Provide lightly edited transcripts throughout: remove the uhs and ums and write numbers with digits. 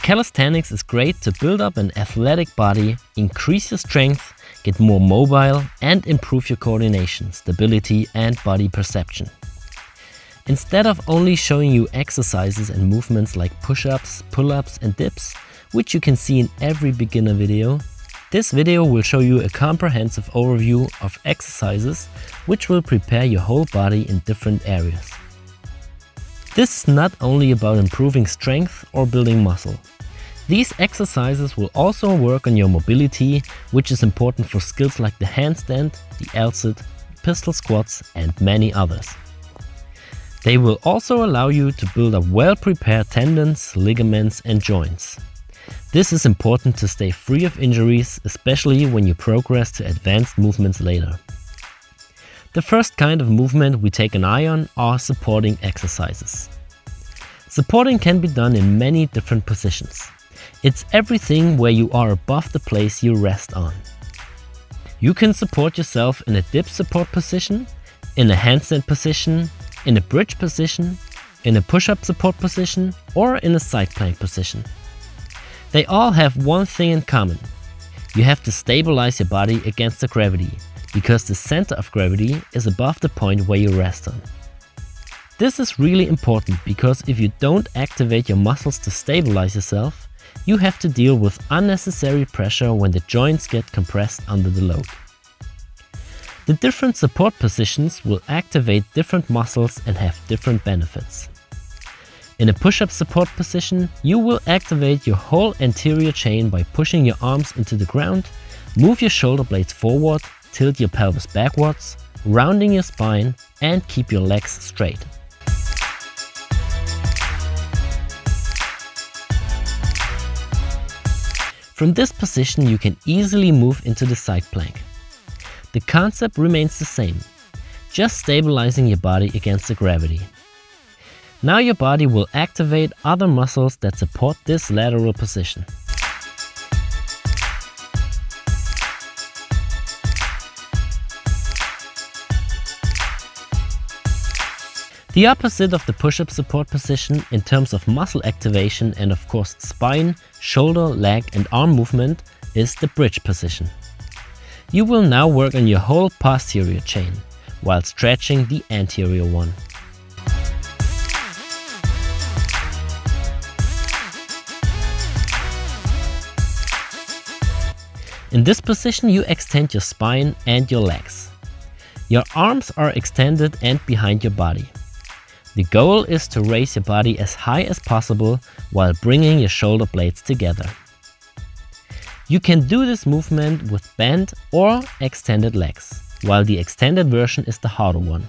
Calisthenics is great to build up an athletic body, increase your strength, get more mobile, and improve your coordination, stability, and body perception. Instead of only showing you exercises and movements like push-ups, pull-ups, and dips, which you can see in every beginner video, this video will show you a comprehensive overview of exercises which will prepare your whole body in different areas. This is not only about improving strength or building muscle. These exercises will also work on your mobility, which is important for skills like the handstand, the L-sit, pistol squats, and many others. They will also allow you to build up well-prepared tendons, ligaments, and joints. This is important to stay free of injuries, especially when you progress to advanced movements later. The first kind of movement we take an eye on are supporting exercises. Supporting can be done in many different positions. It's everything where you are above the place you rest on. You can support yourself in a dip support position, in a handstand position, in a bridge position, in a push-up support position, or in a side plank position. They all have one thing in common. You have to stabilize your body against the gravity, because the center of gravity is above the point where you rest on. This is really important because if you don't activate your muscles to stabilize yourself, you have to deal with unnecessary pressure when the joints get compressed under the load. The different support positions will activate different muscles and have different benefits. In a push-up support position, you will activate your whole anterior chain by pushing your arms into the ground, move your shoulder blades forward, tilt your pelvis backwards, rounding your spine, and keep your legs straight. From this position you can easily move into the side plank. The concept remains the same, just stabilizing your body against the gravity. Now your body will activate other muscles that support this lateral position. The opposite of the push-up support position in terms of muscle activation and of course spine, shoulder, leg and arm movement is the bridge position. You will now work on your whole posterior chain, while stretching the anterior one. In this position you extend your spine and your legs. Your arms are extended and behind your body. The goal is to raise your body as high as possible while bringing your shoulder blades together. You can do this movement with bent or extended legs, while the extended version is the harder one.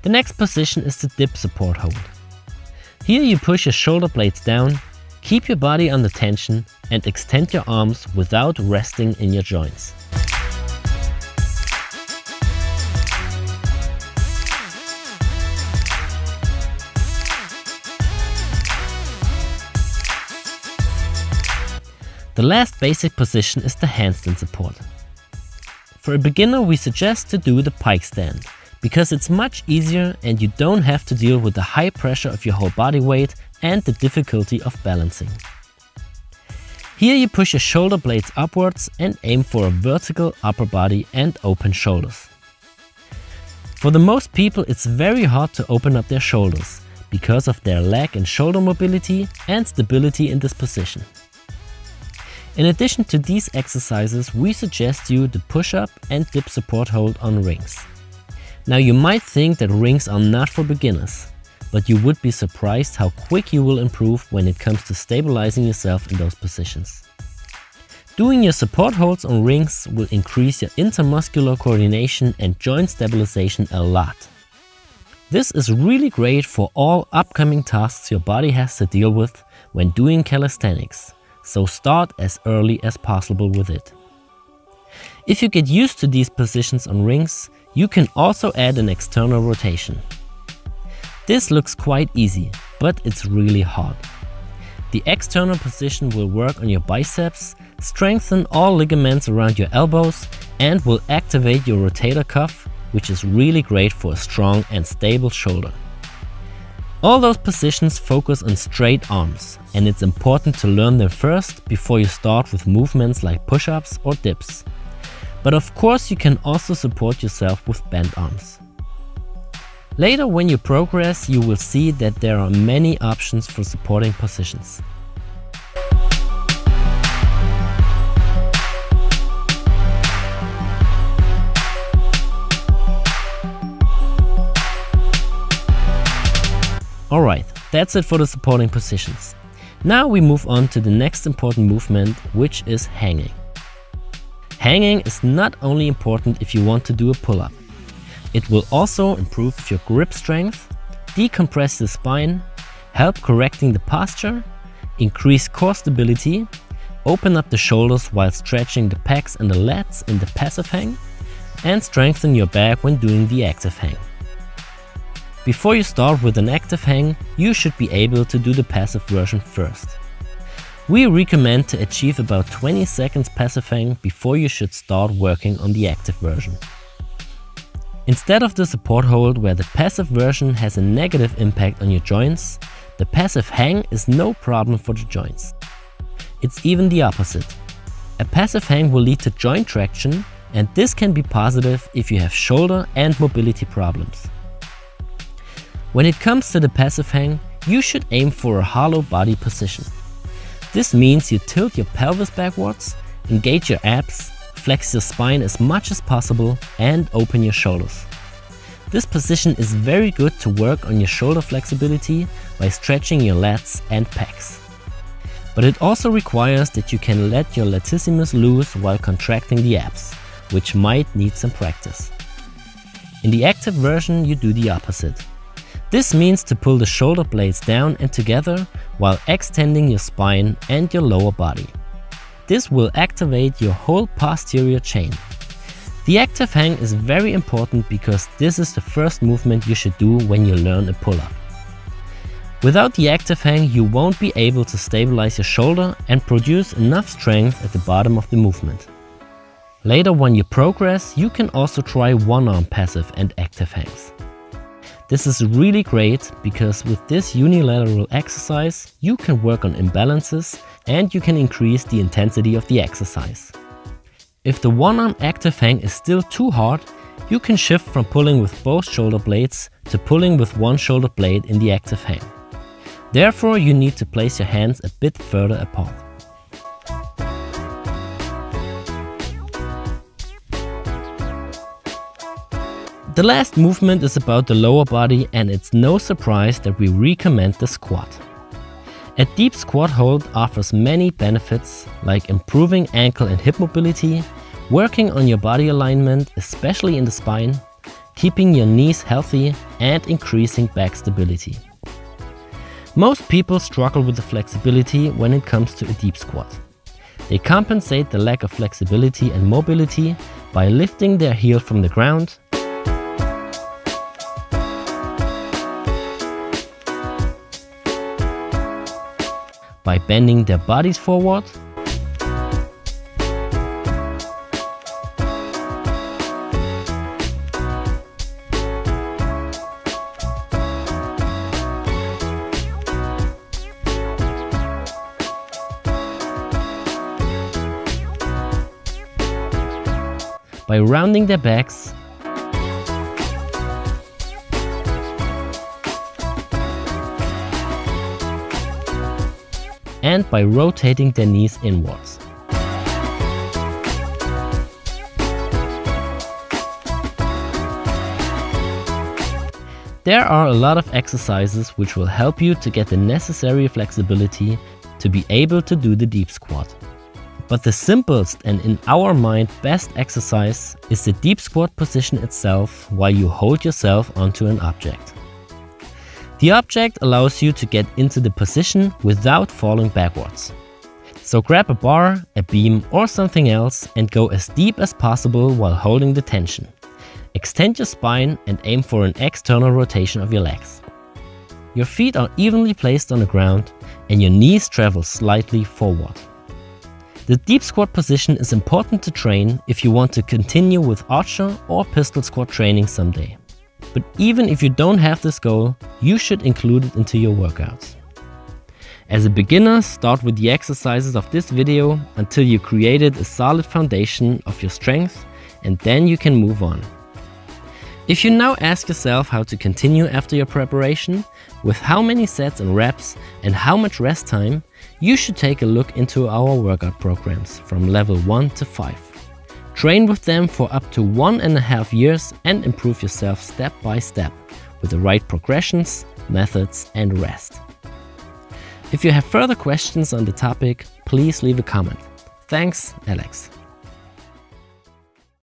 The next position is the dip support hold. Here you push your shoulder blades down, keep your body under tension and extend your arms without resting in your joints. The last basic position is the handstand support. For a beginner we suggest to do the pike stand, because it's much easier and you don't have to deal with the high pressure of your whole body weight and the difficulty of balancing. Here you push your shoulder blades upwards and aim for a vertical upper body and open shoulders. For the most people it's very hard to open up their shoulders, because of their leg and shoulder mobility and stability in this position. In addition to these exercises, we suggest you the push-up and dip support hold on rings. Now you might think that rings are not for beginners, but you would be surprised how quick you will improve when it comes to stabilizing yourself in those positions. Doing your support holds on rings will increase your intermuscular coordination and joint stabilization a lot. This is really great for all upcoming tasks your body has to deal with when doing calisthenics. So start as early as possible with it. If you get used to these positions on rings, you can also add an external rotation. This looks quite easy, but it's really hard. The external position will work on your biceps, strengthen all ligaments around your elbows, and will activate your rotator cuff, which is really great for a strong and stable shoulder. All those positions focus on straight arms, and it's important to learn them first before you start with movements like push-ups or dips. But of course you can also support yourself with bent arms. Later, when you progress, you will see that there are many options for supporting positions. Alright, that's it for the supporting positions. Now we move on to the next important movement, which is hanging. Hanging is not only important if you want to do a pull-up. It will also improve your grip strength, decompress the spine, help correcting the posture, increase core stability, open up the shoulders while stretching the pecs and the lats in the passive hang, and strengthen your back when doing the active hang. Before you start with an active hang, you should be able to do the passive version first. We recommend to achieve about 20 seconds passive hang before you should start working on the active version. Instead of the support hold where the passive version has a negative impact on your joints, the passive hang is no problem for the joints. It's even the opposite. A passive hang will lead to joint traction, and this can be positive if you have shoulder and mobility problems. When it comes to the passive hang, you should aim for a hollow body position. This means you tilt your pelvis backwards, engage your abs, flex your spine as much as possible, and open your shoulders. This position is very good to work on your shoulder flexibility by stretching your lats and pecs. But it also requires that you can let your latissimus loose while contracting the abs, which might need some practice. In the active version, you do the opposite. This means to pull the shoulder blades down and together while extending your spine and your lower body. This will activate your whole posterior chain. The active hang is very important because this is the first movement you should do when you learn a pull-up. Without the active hang, you won't be able to stabilize your shoulder and produce enough strength at the bottom of the movement. Later, when you progress, you can also try one-arm passive and active hangs. This is really great because with this unilateral exercise, you can work on imbalances and you can increase the intensity of the exercise. If the one-arm active hang is still too hard, you can shift from pulling with both shoulder blades to pulling with one shoulder blade in the active hang. Therefore, you need to place your hands a bit further apart. The last movement is about the lower body, and it's no surprise that we recommend the squat. A deep squat hold offers many benefits like improving ankle and hip mobility, working on your body alignment, especially in the spine, keeping your knees healthy, and increasing back stability. Most people struggle with the flexibility when it comes to a deep squat. They compensate the lack of flexibility and mobility by lifting their heel from the ground, by bending their bodies forward, by rounding their backs, and by rotating their knees inwards. There are a lot of exercises which will help you to get the necessary flexibility to be able to do the deep squat. But the simplest and in our mind best exercise is the deep squat position itself while you hold yourself onto an object. The object allows you to get into the position without falling backwards. So grab a bar, a beam or something else and go as deep as possible while holding the tension. Extend your spine and aim for an external rotation of your legs. Your feet are evenly placed on the ground and your knees travel slightly forward. The deep squat position is important to train if you want to continue with archer or pistol squat training someday. But even if you don't have this goal, you should include it into your workouts. As a beginner, start with the exercises of this video until you created a solid foundation of your strength, and then you can move on. If you now ask yourself how to continue after your preparation, with how many sets and reps and how much rest time, you should take a look into our workout programs from level 1 to 5. Train with them for up to 1.5 years and improve yourself step by step with the right progressions, methods and rest. If you have further questions on the topic, please leave a comment. Thanks, Alex.